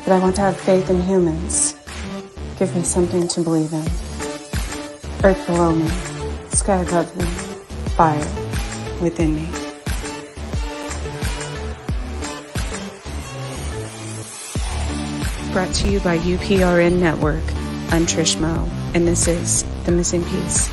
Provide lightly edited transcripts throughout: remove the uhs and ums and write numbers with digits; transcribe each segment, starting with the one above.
but I want to have faith in humans. Give me something to believe in. Earth below me, sky above me, fire within me. Brought to you by UPRN Network. I'm Trish Moe, and this is The Missing Piece.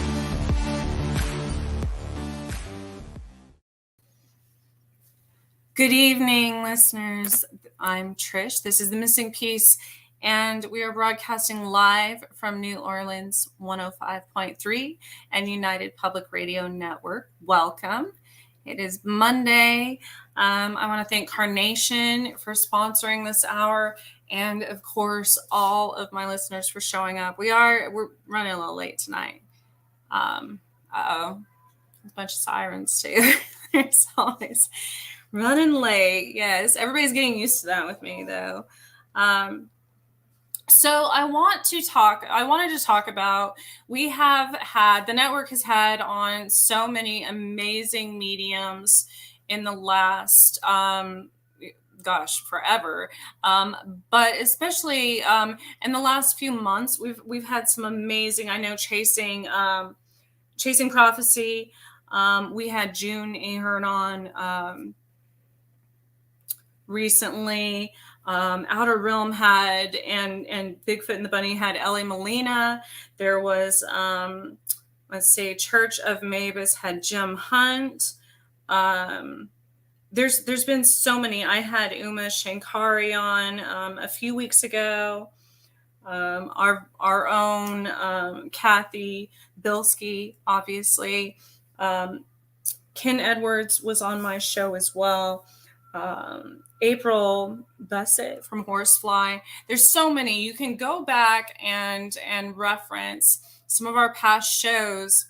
Good evening, listeners. I'm Trish. This is The Missing Piece, and we are broadcasting live from New Orleans 105.3 and United Public Radio Network. Welcome. It is Monday. I want to thank Carnation for sponsoring this hour, and of course, all of my listeners for showing up. We're running a little late tonight. A bunch of sirens too. There's always running late. Yes, everybody's getting used to that with me though. So I wanted to talk about, the network has had on so many amazing mediums in the last, forever. But especially in the last few months, we've had some amazing, I know, Chasing Prophecy. We had June Ahern on recently. Outer Realm had, and Bigfoot and the Bunny had Ellie Molina. There was, Church of Mavis had Jim Hunt. There's been so many. I had Uma Shankari on a few weeks ago. Our own Kathy Bilski, obviously. Ken Edwards was on my show as well. April Bussett from Horsefly. There's so many. You can go back and reference some of our past shows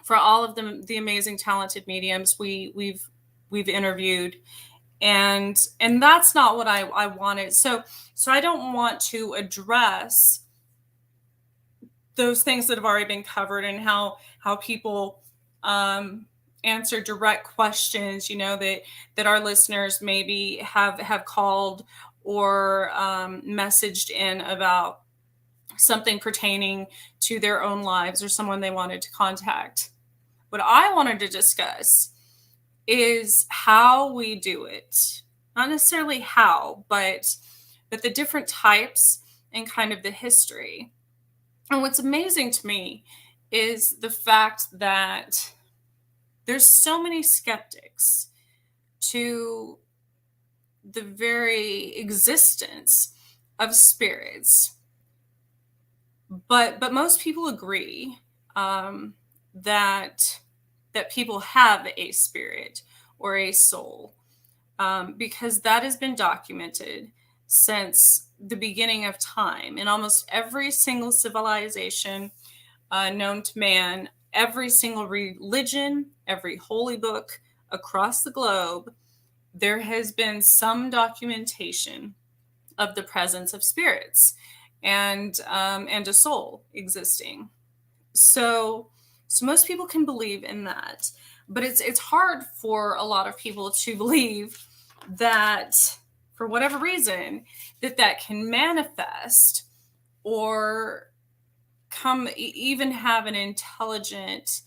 for all of the amazing talented mediums we've interviewed, and that's not what I wanted. So I don't want to address those things that have already been covered, and how people answer direct questions, that our listeners maybe have called or messaged in about something pertaining to their own lives or someone they wanted to contact. What I wanted to discuss is how we do it. Not necessarily how, but the different types and kind of the history. And what's amazing to me is the fact that there's so many skeptics to the very existence of spirits, but most people agree that people have a spirit or a soul, because that has been documented since the beginning of time in almost every single civilization known to man. Every single religion, every holy book across the globe, there has been some documentation of the presence of spirits and a soul existing. So most people can believe in that, but it's hard for a lot of people to believe that, for whatever reason, that can manifest or even have an intelligent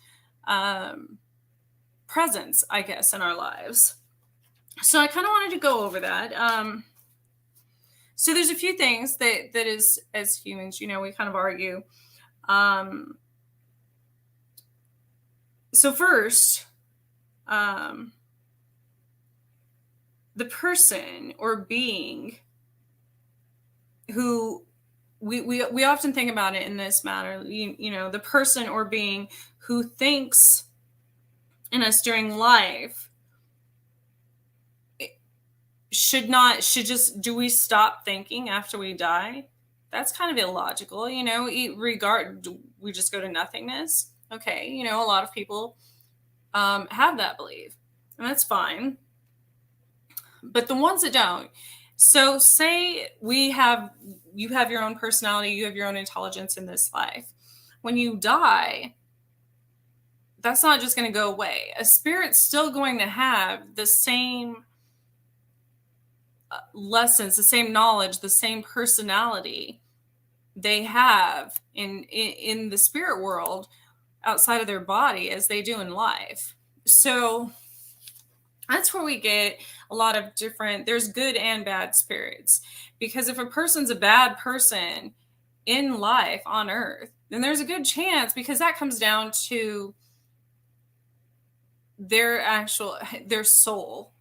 presence, I guess, in our lives. So I kind of wanted to go over that. So there's a few things that is, as humans, we kind of argue. So first, the person or being who we often think about it in this manner, the person or being who thinks in us during life do we stop thinking after we die? That's kind of illogical, we just go to nothingness. Okay. A lot of people have that belief, and that's fine. But the ones that don't, so say you have your own personality, you have your own intelligence in this life. When you die, that's not just going to go away. A spirit's still going to have the same lessons, the same knowledge, the same personality they have in the spirit world outside of their body as they do in life. So that's where we get a lot of different, there's good and bad spirits. Because if a person's a bad person in life on earth, then there's a good chance, because that comes down to their soul.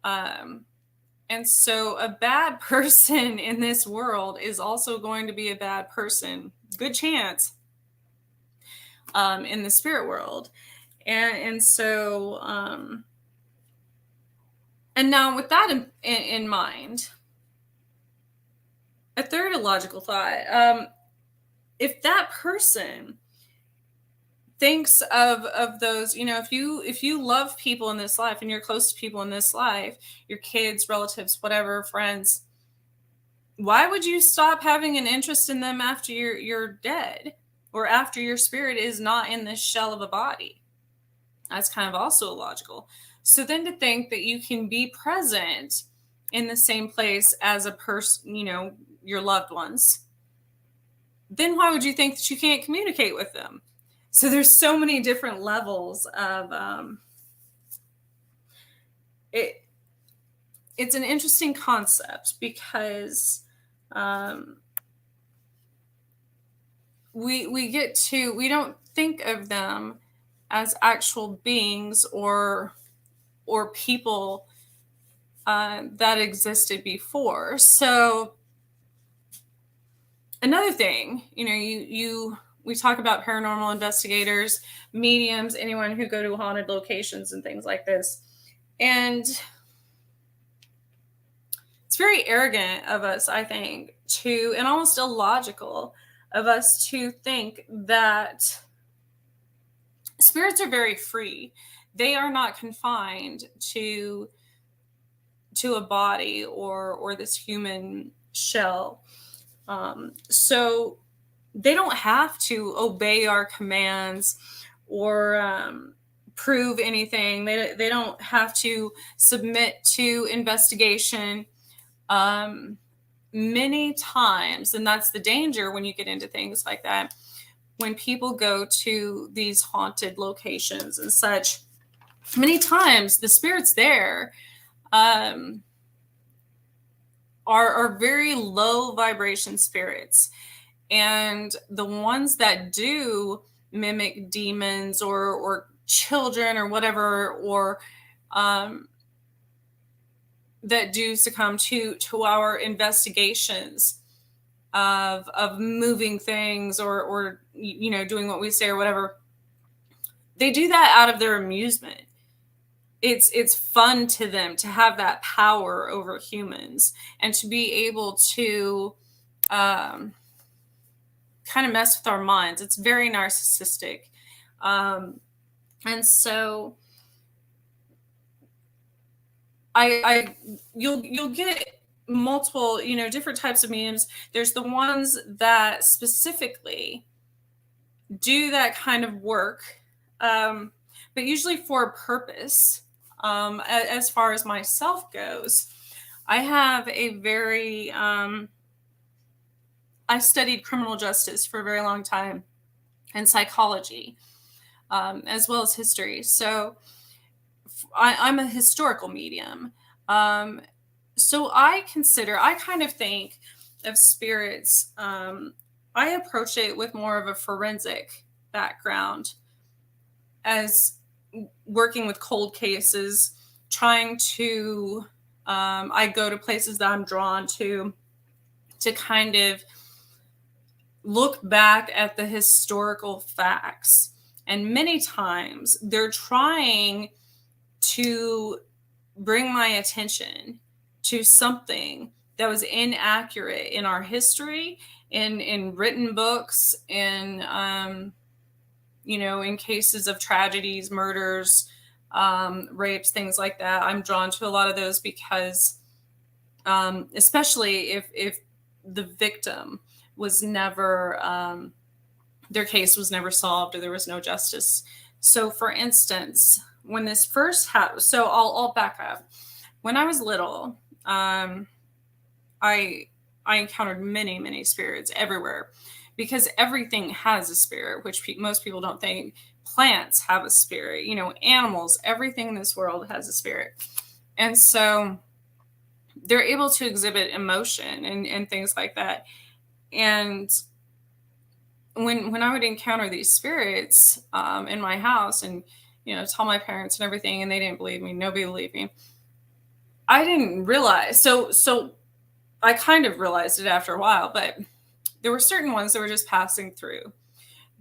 And so a bad person in this world is also going to be a bad person. Good chance in the spirit world. And so, and now with that in mind, a third illogical thought, if that person thinks of those, if you love people in this life and you're close to people in this life, your kids, relatives, whatever, friends, why would you stop having an interest in them after you're dead, or after your spirit is not in this shell of a body? That's kind of also illogical. So then to think that you can be present in the same place as a person, your loved ones, then why would you think that you can't communicate with them? So there's so many different levels of it. It's an interesting concept because we don't think of them as actual beings or people that existed before. So another thing, we talk about paranormal investigators, mediums, anyone who go to haunted locations and things like this. And it's very arrogant of us, I think, and almost illogical of us to think that spirits are very free. They are not confined to a body or this human shell. So they don't have to obey our commands or prove anything. They don't have to submit to investigation many times. And that's the danger when you get into things like that. When people go to these haunted locations and such, many times the spirits there are very low vibration spirits. And the ones that do mimic demons or children or whatever, or that do succumb to our investigations of moving things or doing what we say or whatever, they do that out of their amusement. It's fun to them to have that power over humans and to be able to kind of mess with our minds. It's very narcissistic. And so you'll get multiple, different types of mediums. There's the ones that specifically do that kind of work, but usually for a purpose. As far as myself goes, I have a very, I studied criminal justice for a very long time and psychology, as well as history. So I'm a historical medium. So I kind of think of spirits, I approach it with more of a forensic background, as working with cold cases, trying to, I go to places that I'm drawn to kind of look back at the historical facts. And many times they're trying to bring my attention to something that was inaccurate in our history, in written books, in cases of tragedies, murders, rapes, things like that. I'm drawn to a lot of those because, especially if the victim was never, their case was never solved or there was no justice. So for instance, when this first happened, so I'll back up. When I was little, I encountered many, many spirits everywhere, because everything has a spirit, which most people don't think. Plants have a spirit, animals, everything in this world has a spirit. And so they're able to exhibit emotion and things like that. And when I would encounter these spirits in my house, and tell my parents and everything, and they didn't believe me, nobody believed me, I didn't realize. So I kind of realized it after a while, but there were certain ones that were just passing through.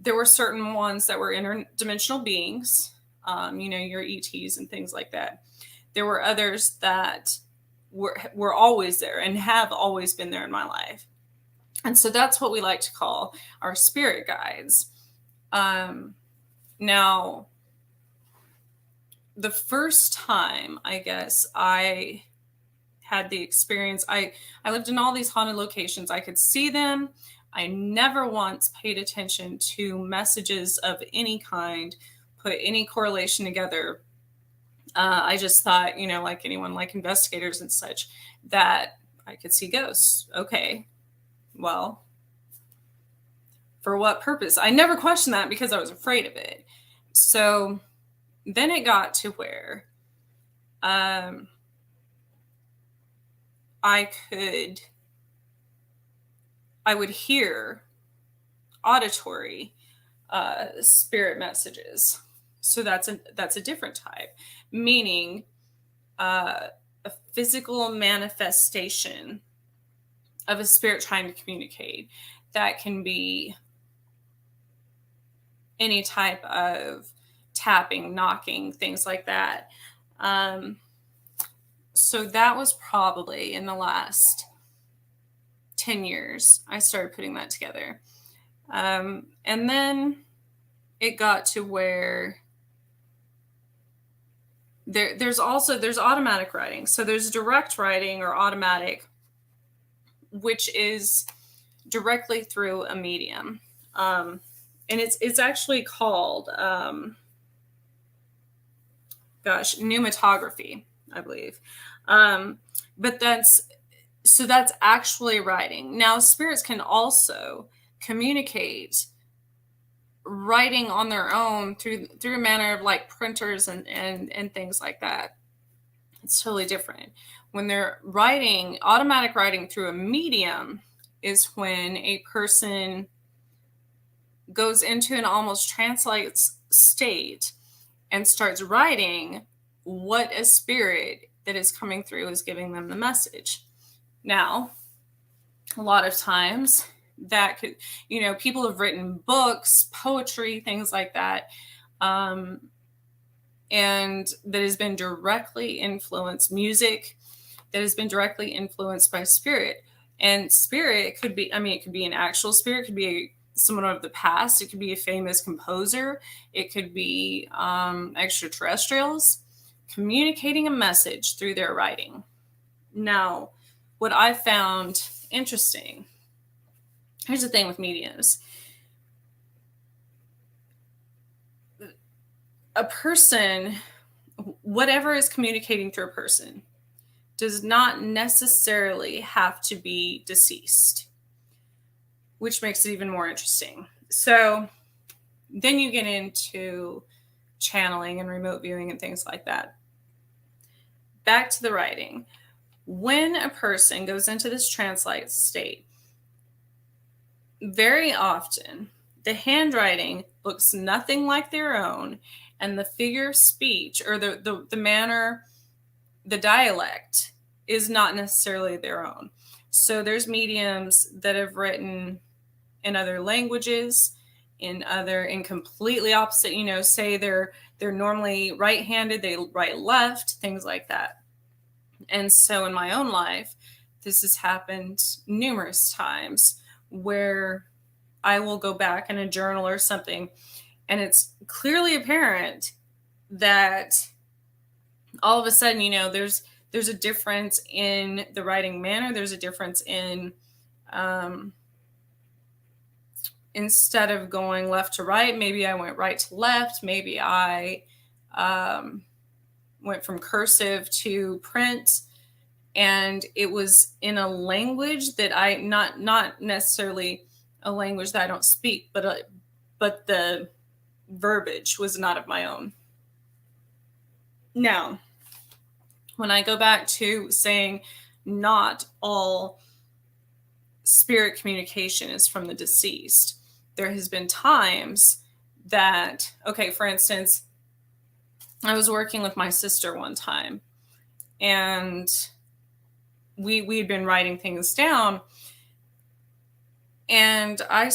There were certain ones that were interdimensional beings, your ETs and things like that. There were others that were always there and have always been there in my life. And so that's what we like to call our spirit guides. Now, the first time, I guess, I had the experience, I lived in all these haunted locations. I could see them. I never once paid attention to messages of any kind, put any correlation together. I just thought, like anyone, like investigators and such, that I could see ghosts. Okay, well, for what purpose? I never questioned that because I was afraid of it. So then it got to where I would hear auditory spirit messages. So that's a different type, meaning a physical manifestation of a spirit trying to communicate. That can be any type of tapping, knocking, things like that. So that was probably in the last 10 years I started putting that together. And then it got to where there's automatic writing. So there's direct writing or automatic, which is directly through a medium. And it's actually called, pneumatography, I believe. But that's actually writing. Now, spirits can also communicate writing on their own through a manner of like printers and things like that. It's totally different. When they're writing, automatic writing through a medium is when a person goes into an almost trance-like state and starts writing what a spirit that is coming through is giving them the message. Now, a lot of times that could, people have written books, poetry, things like that. And that has been directly influenced, music that has been directly influenced by spirit. And spirit could be, it could be an actual spirit, it could be someone of the past, it could be a famous composer, it could be extraterrestrials communicating a message through their writing. Now, what I found interesting, here's the thing with mediums. A person, whatever is communicating through a person, does not necessarily have to be deceased, which makes it even more interesting. So then you get into channeling and remote viewing and things like that. Back to the writing. When a person goes into this trance-like state, very often the handwriting looks nothing like their own, and the figure of speech or the manner, the dialect is not necessarily their own. So there's mediums that have written in other languages, in completely opposite, say they're normally right-handed, they write left, things like that. And so in my own life, this has happened numerous times where I will go back in a journal or something, and it's clearly apparent that all of a sudden, there's a difference in the writing manner. There's a difference in, instead of going left to right, maybe I went right to left. Maybe I went from cursive to print. and it was in a language that I not necessarily a language that I don't speak, but the verbiage was not of my own. Now, when I go back to saying not all spirit communication is from the deceased, there has been times that, okay, for instance, I was working with my sister one time, and we had been writing things down, and I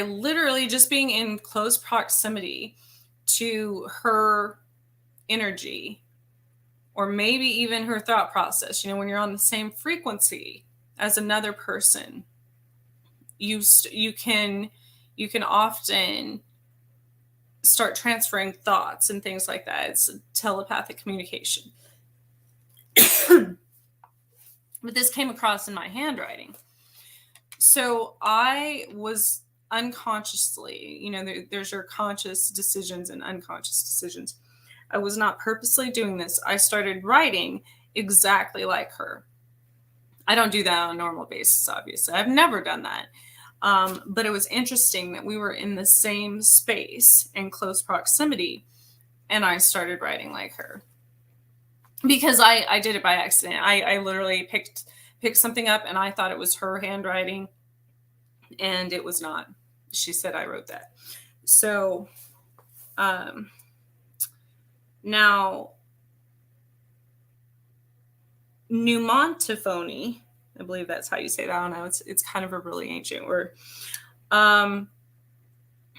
literally just being in close proximity to her energy, or maybe even her thought process. When you're on the same frequency as another person, you can often start transferring thoughts and things like that. It's telepathic communication. But this came across in my handwriting. So I was unconsciously, there's your conscious decisions and unconscious decisions. I was not purposely doing this. I started writing exactly like her. I don't do that on a normal basis, obviously. I've never done that. But it was interesting that we were in the same space in close proximity, and I started writing like her. Because I did it by accident. I literally picked something up, and I thought it was her handwriting, and it was not. She said I wrote that. So now pneumontophony, I believe that's how you say that. I don't know. It's kind of a really ancient word.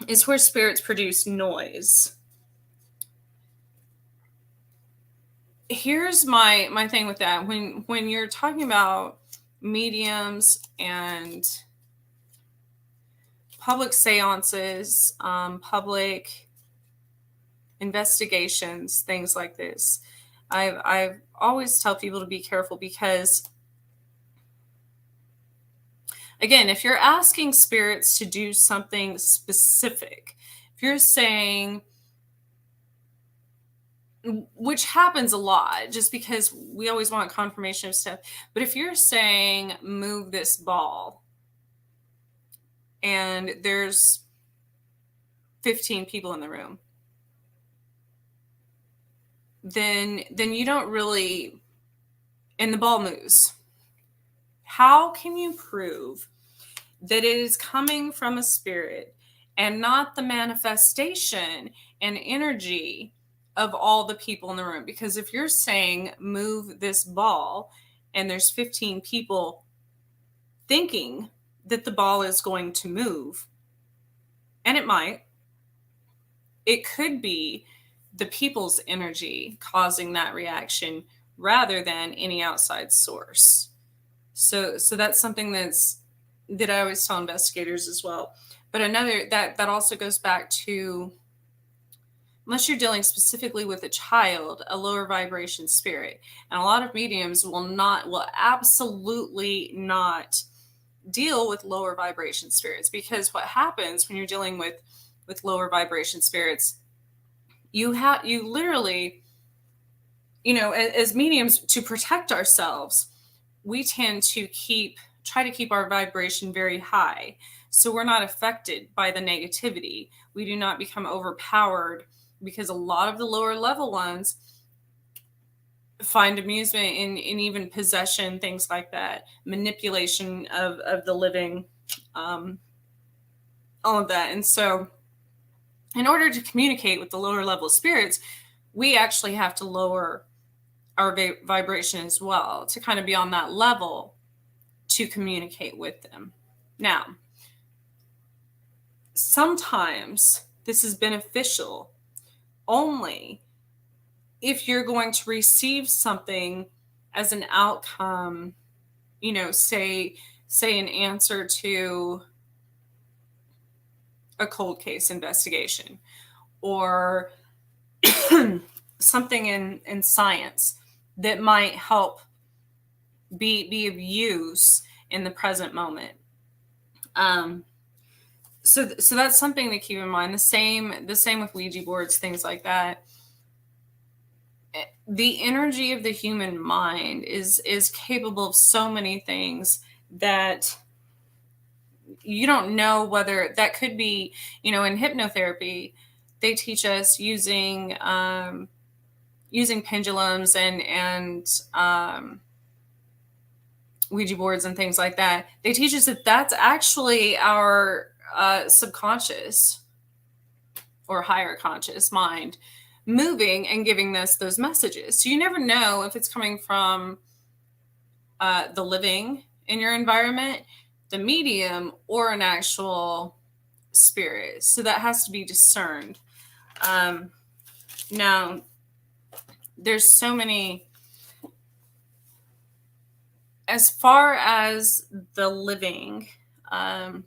Is where spirits produce noise. Here's my thing with that. When you're talking about mediums and public seances, public investigations, things like this, I've always tell people to be careful, because again, if you're asking spirits to do something specific, if you're saying, which happens a lot just because we always want confirmation of stuff, but if you're saying move this ball and there's 15 people in the room, then you don't really, and the ball moves. How can you prove that it is coming from a spirit and not the manifestation and energy of all the people in the room? Because if you're saying move this ball and there's 15 people thinking that the ball is going to move, and it could be the people's energy causing that reaction rather than any outside source. So that's something that I always tell investigators as well. But another, that also goes back to, unless you're dealing specifically with a child, a lower vibration spirit. And a lot of mediums will absolutely not deal with lower vibration spirits, because what happens when you're dealing with lower vibration spirits, you literally, as mediums, to protect ourselves, we tend to try to keep our vibration very high, so we're not affected by the negativity. We do not become overpowered, because a lot of the lower level ones find amusement in even possession, things like that, manipulation of the living, all of that. And so in order to communicate with the lower level spirits, we actually have to lower our vibration as well, to kind of be on that level to communicate with them. Now, sometimes this is beneficial only if you're going to receive something as an outcome, say an answer to a cold case investigation, or something in science that might help be of use in the present moment. So that's something to keep in mind. The same with Ouija boards, things like that. the energy of the human mind is capable of so many things that you don't know whether that could be, in hypnotherapy, they teach us using pendulums and Ouija boards and things like that. They teach us that that's actually our subconscious or higher conscious mind moving and giving us those messages. So you never know if it's coming from the living in your environment, the medium, or an actual spirit. So that has to be discerned. Now, there's so many. As far as the living often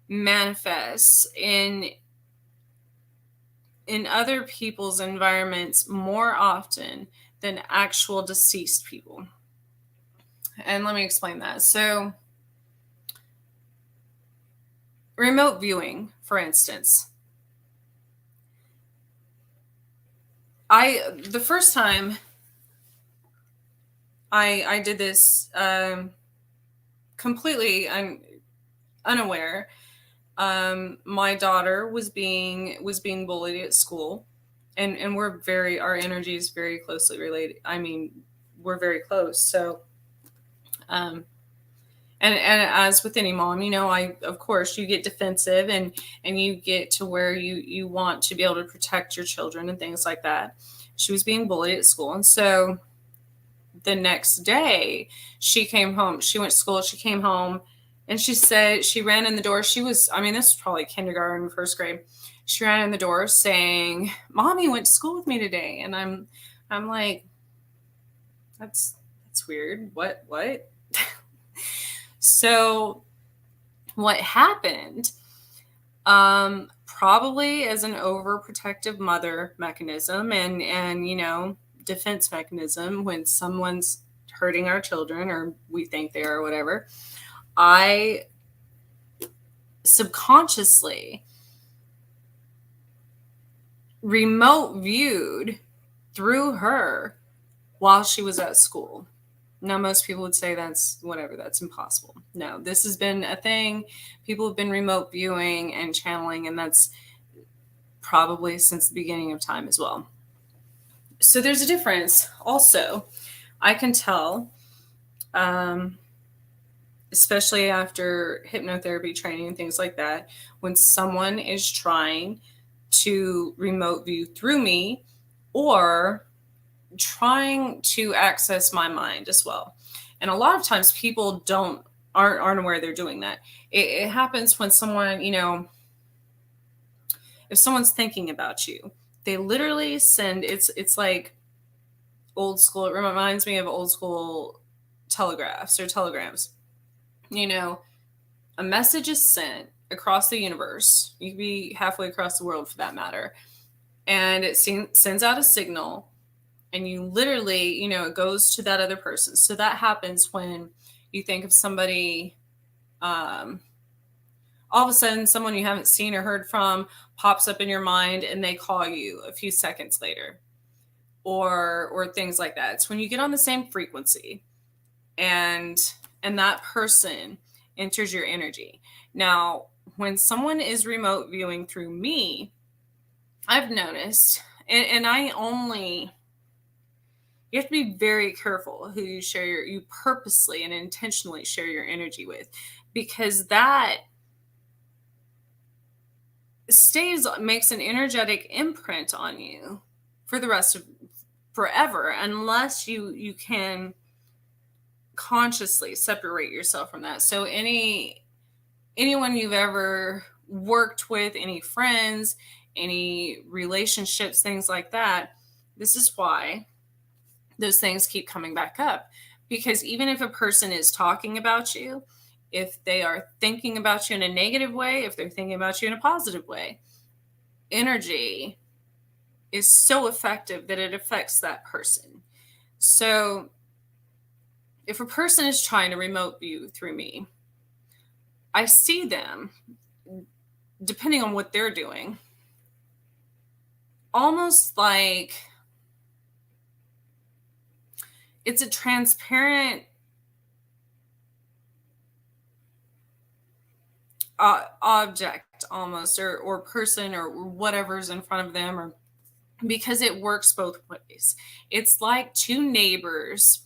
manifests in other people's environments more often than actual deceased people. And let me explain that. So, remote viewing, for instance. The first time I did this completely unaware. My daughter was being bullied at school, and our energy is very closely related. I mean, we're very close. So, and as with any mom, of course you get defensive and you get to where you want to be able to protect your children and things like that. She was being bullied at school, and so the next day she came home. She went to school. She came home. And she said she ran in the door. This was probably kindergarten, first grade. She ran in the door saying, "Mommy went to school with me today." And I'm like, that's weird. What? So what happened, probably as an overprotective mother mechanism and defense mechanism when someone's hurting our children or we think they are or whatever, I subconsciously remote viewed through her while she was at school. Now, most people would say that's impossible. No, this has been a thing. People have been remote viewing and channeling, and that's probably since the beginning of time as well. So there's a difference. Also, I can tell, especially after hypnotherapy training and things like that, when someone is trying to remote view through me or trying to access my mind as well. And a lot of times people aren't aware they're doing that. It happens when someone, if someone's thinking about you, they literally send, it's like old school. It reminds me of old school telegraphs or telegrams. A message is sent across the universe. You could be halfway across the world for that matter. And it sends out a signal, and you literally, it goes to that other person. So that happens when you think of somebody, all of a sudden someone you haven't seen or heard from pops up in your mind and they call you a few seconds later, or things like that. It's when you get on the same frequency and that person enters your energy. Now, when someone is remote viewing through me, I've noticed, and you have to be very careful who you purposely and intentionally share your energy with, because that makes an energetic imprint on you for the rest of forever, unless you can consciously separate yourself from that. So anyone you've ever worked with, any friends, any relationships, things like that, this is why those things keep coming back up. Because even if a person is talking about you, if they are thinking about you in a negative way, if they're thinking about you in a positive way, energy is so effective that it affects that person. So if a person is trying to remote view through me, I see them, depending on what they're doing, almost like it's a transparent object almost, or person, or whatever's in front of them, or because it works both ways. It's like two neighbors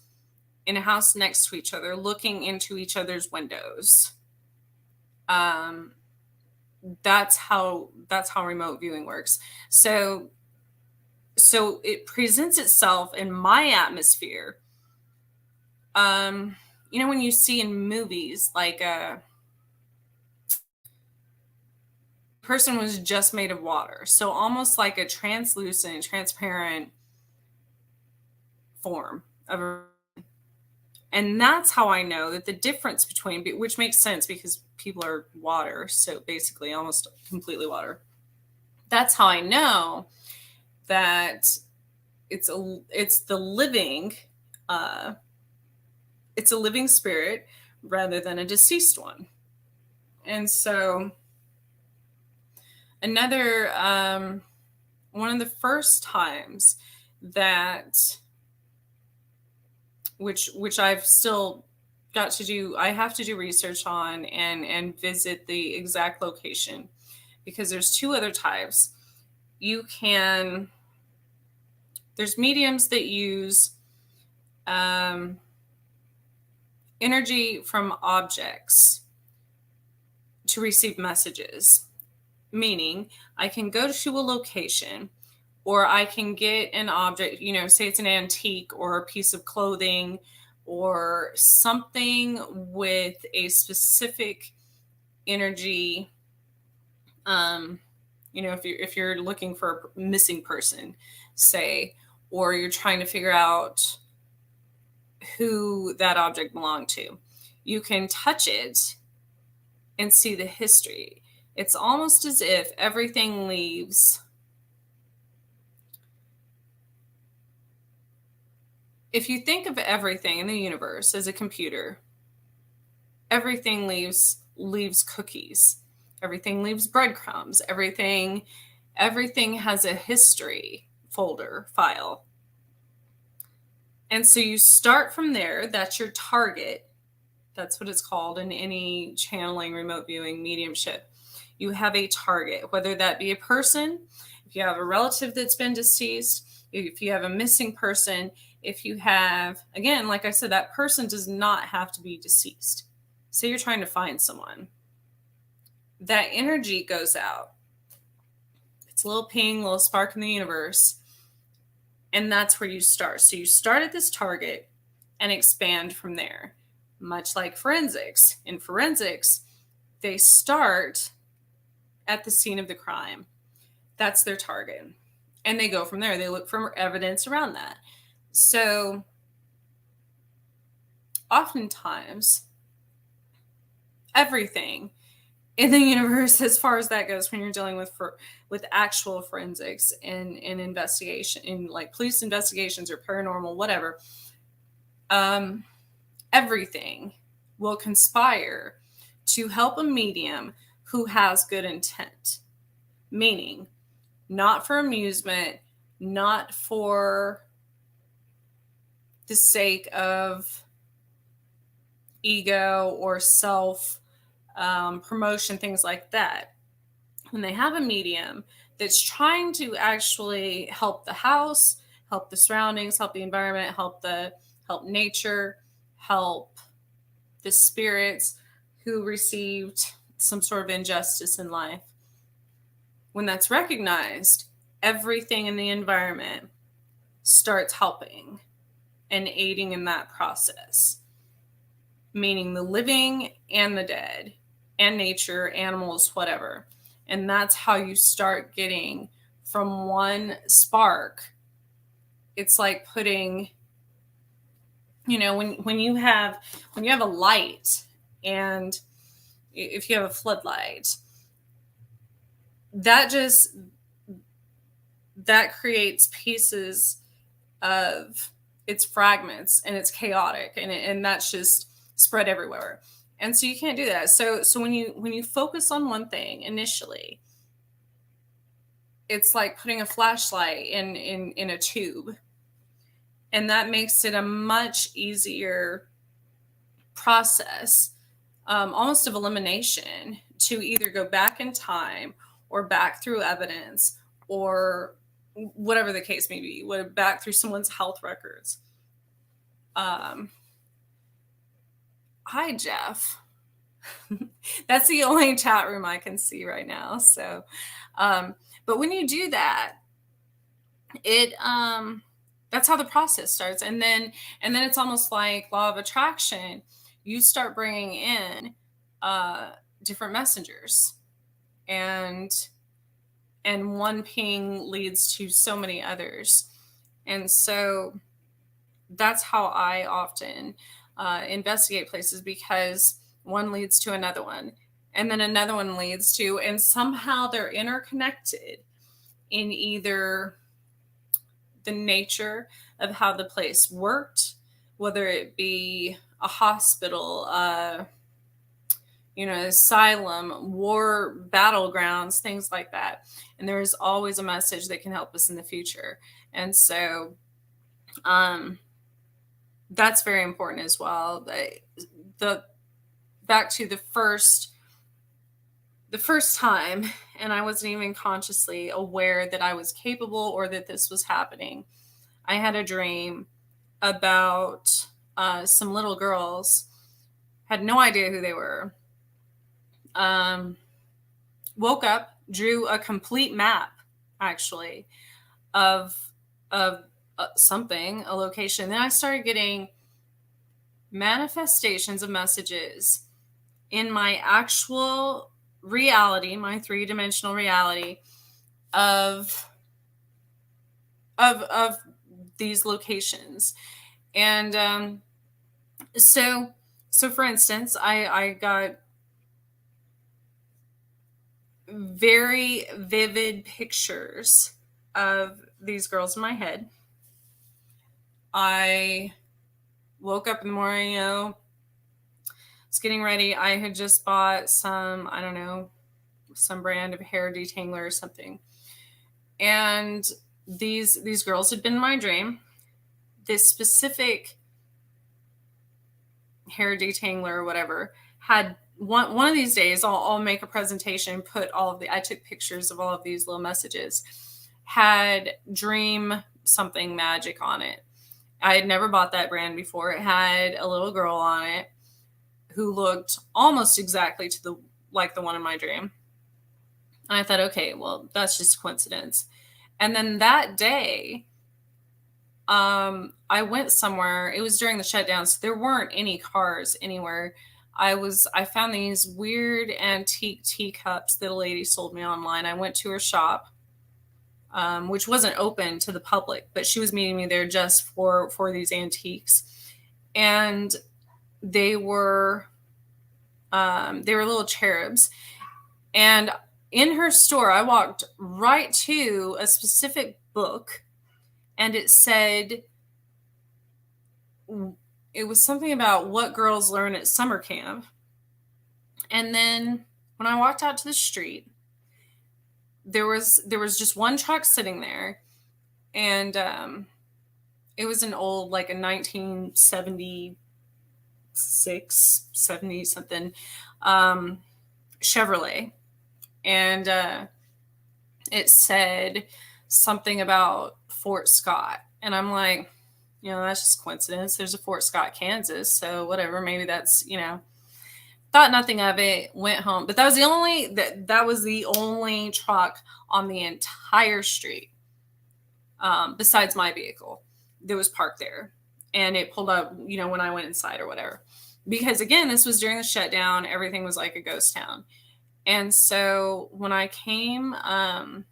in a house next to each other looking into each other's windows. Um, that's how remote viewing works. So it presents itself in my atmosphere. When you see in movies, like a person was just made of water, so almost like a translucent, transparent form of a, and that's how I know that the difference between, which makes sense because people are water, so basically almost completely water. That's how I know that it's the living, it's a living spirit rather than a deceased one. And so another one of the first times that which I've still got to do, I have to do research on and visit the exact location, because there's two other types. There's mediums that use energy from objects to receive messages, meaning I can go to a location, or I can get an object, say it's an antique or a piece of clothing or something with a specific energy. If you're looking for a missing person, say, or you're trying to figure out who that object belonged to, you can touch it and see the history. It's almost as if everything leaves. If you think of everything in the universe as a computer, everything leaves cookies. Everything leaves breadcrumbs. Everything has a history folder file. And so you start from there. That's your target. That's what it's called in any channeling, remote viewing, mediumship. You have a target, whether that be a person, if you have a relative that's been deceased, if you have a missing person, if you have, again, like I said, that person does not have to be deceased. Say you're trying to find someone. That energy goes out. It's a little ping, a little spark in the universe. And that's where you start. So you start at this target and expand from there. Much like forensics. In forensics, they start at the scene of the crime. That's their target. And they go from there. They look for evidence around that. So oftentimes, everything in the universe, as far as that goes, when you're dealing with actual forensics and investigation, in like police investigations or paranormal, whatever, everything will conspire to help a medium who has good intent, meaning not for amusement, not for the sake of ego or self promotion, things like that. When they have a medium that's trying to actually help the house, help the surroundings, help the environment, help nature, help the spirits who received some sort of injustice in life, when that's recognized, everything in the environment starts helping and aiding in that process, meaning the living and the dead and nature, animals, whatever. And that's how you start getting from one spark. It's like putting, when you have a light, and if you have a floodlight, that creates pieces of its fragments, and it's chaotic, and that's just spread everywhere. And so you can't do that. So when you focus on one thing initially, it's like putting a flashlight in a tube. And that makes it a much easier process, almost of elimination, to either go back in time or back through evidence or whatever the case may be, back through someone's health records. Hi, Jeff. That's the only chat room I can see right now. So, but when you do that, it that's how the process starts, and then it's almost like law of attraction. You start bringing in different messengers, and one ping leads to so many others, and so that's how I often investigate places, because one leads to another one, and then another one leads to, and somehow they're interconnected in either the nature of how the place worked, whether it be a hospital, asylum, war battlegrounds, things like that. And there is always a message that can help us in the future. And so that's very important as well. Back to the first time, and I wasn't even consciously aware that I was capable or that this was happening. I had a dream about some little girls, had no idea who they were. Woke up, drew a complete map, actually, of something, a location. Then I started getting manifestations of messages in my actual reality, my 3-dimensional reality, of these locations. And so for instance, I got very vivid pictures of these girls in my head. I woke up in the morning, was getting ready. I had just bought some, I don't know, some brand of hair detangler or something. And these girls had been in my dream. This specific hair detangler or whatever had one of these days, I'll make a presentation, put I took pictures of all of these little messages, had dream something magic on it. I had never bought that brand before. It had a little girl on it who looked almost exactly like the one in my dream. And I thought, okay, well, that's just a coincidence. And then that day, I went somewhere. It was during the shutdown, so there weren't any cars anywhere. I found these weird antique teacups that a lady sold me online. I went to her shop, which wasn't open to the public, but she was meeting me there just for these antiques. And they were little cherubs. And in her store, I walked right to a specific book, and it said, it was something about what girls learn at summer camp. And then when I walked out to the street, there was just one truck sitting there, and it was an old, like a 1976, 70 something Chevrolet, and it said something about Fort Scott, and I'm like, that's just coincidence. There's a Fort Scott, Kansas, so whatever. Maybe that's, thought nothing of it. Went home, but that was the only truck on the entire street, besides my vehicle, that was parked there, and it pulled up, when I went inside or whatever. Because again, this was during the shutdown. Everything was like a ghost town, and so when I came home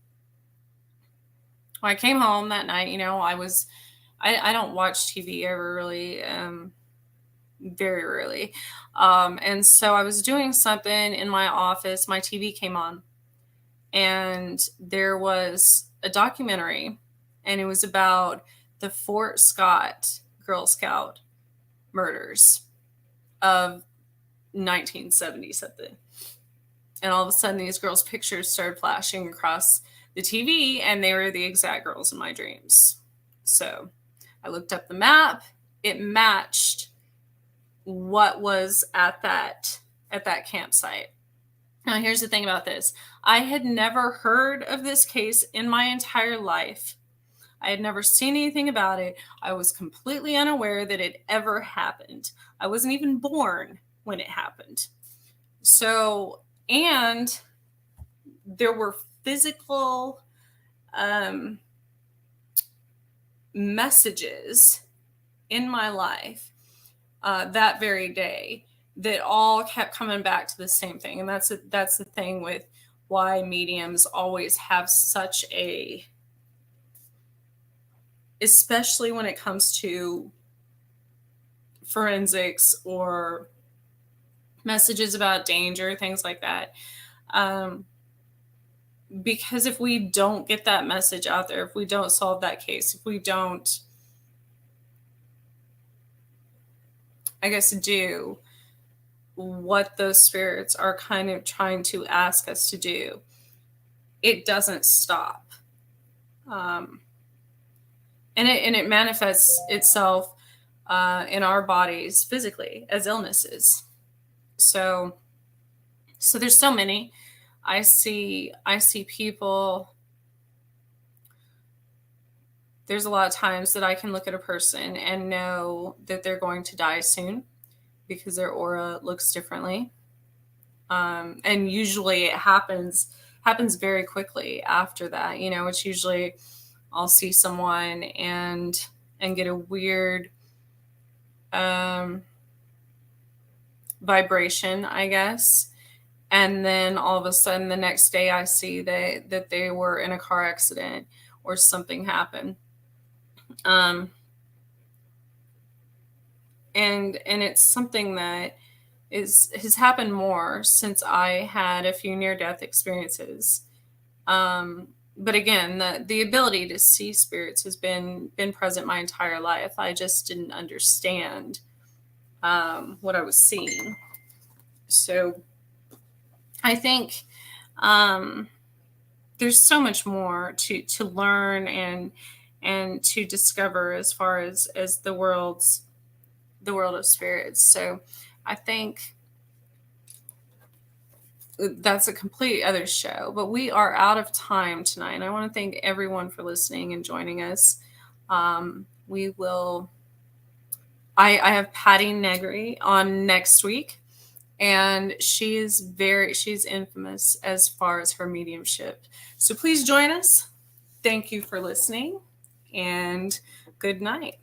that night, I don't watch TV ever really, very rarely. And so I was doing something in my office. My TV came on, and there was a documentary, and it was about the Fort Scott Girl Scout murders of 1970 something. And all of a sudden, these girls' pictures started flashing across the TV, and they were the exact girls in my dreams. So I looked up the map. It matched what was at that campsite. Now, here's the thing about this. I had never heard of this case in my entire life. I had never seen anything about it. I was completely unaware that it ever happened. I wasn't even born when it happened. So, and there were physical messages in my life that very day that all kept coming back to the same thing. And that's the thing with why mediums always have such a, especially when it comes to forensics or messages about danger, things like that. Because if we don't get that message out there, if we don't solve that case, if we don't, I guess, do what those spirits are kind of trying to ask us to do, it doesn't stop. And it manifests itself in our bodies physically as illnesses. So there's so many. I see people. There's a lot of times that I can look at a person and know that they're going to die soon because their aura looks differently. And usually it happens very quickly after that. You know, it's usually I'll see someone and get a weird vibration, I guess. And then all of a sudden the next day I see that they were in a car accident or something happened. And it's something that has happened more since I had a few near-death experiences. But again, the ability to see spirits has been present my entire life. I just didn't understand what I was seeing. So I think there's so much more to learn and to discover as far as the world of spirits. So I think that's a complete other show, but we are out of time tonight. And I want to thank everyone for listening and joining us. I have Patty Negri on next week, and she's infamous as far as her mediumship. So please join us. Thank you for listening, and good night.